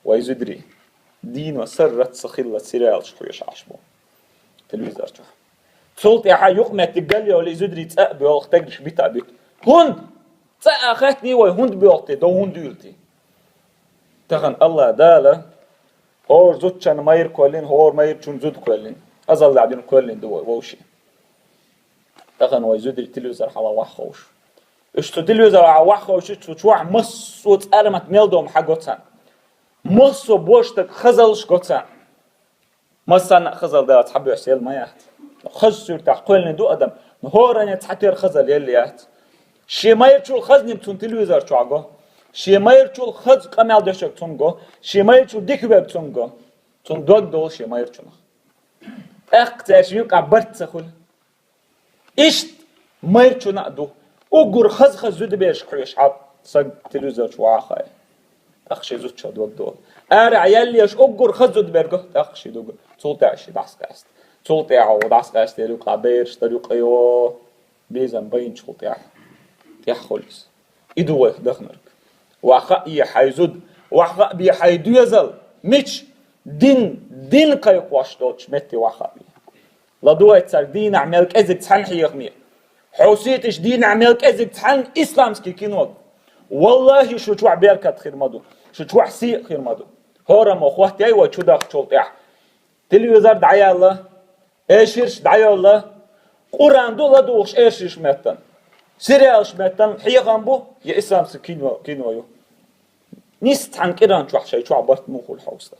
ويزدري دين وسرت سخيلة سيريال شويش عشبو تلفزيون شو صوت يا حي يقمت تقلي ولا يزدري تأبي ولا تقدرش بيتأبي هند تأخذني وهند بيعطي دو هند يلتي تخن الله داله هور زوتشان ماير كولين هور ماير شون زود كولين أزل لعدين كولين دو ووشي تخن ويزدري تلفزيون حلا وحوش إيش تلفزيون وحوش تشوح مص وتأرمت ميلدوم حقوتان مص وبوشتك خزلش قوتان مصنا خزل ده تحبي عسيل ما يحت خزر تقولني دو أدم نهورني تحتير خزل يلي يحت شي ما يرجول خزني بتون تلفزيون شو عجو شي ما يرجول خز قمال دشك تونجو شي ما يرجول ديكبب تونجو تون دول شي ما يرجول اقتاش يقع برت سخول إيش ما يرجول نقدو أجر خز زود بيش كريش عب صق تلفزيون شو عاخي أخشي زود شو دول أرع يلي يش أجر خز زود بيرجو أخشي دوجو صوت عشي دعسكاست صوت يعو دعسكاست يروق عبيرش تروق أيوه بيزن بين صوت يعو يحخلص إدوه دخنرك وخاء حيزود وخاء بيحيدو يزل مش دين كيق واشتوش متي وخاء لدوه تسر دين عملك أزك تحن حيغمية حوسيتش دين عملك أزك تحن إسلامسكي كينوغ والله شو توع بيركت خير مدو شو توع سيء خير مدو هورا مخواتي أيوة شو داخل شولت يح تلفزيون دعيا الله إيشيرش دعيا الله قرآن دو لدوش إيشيرش متن سيريالش متن حيغان بو يا إسلام سكينو يو نيست عن كده نشوح شيء شو عبرت موخو الحوصة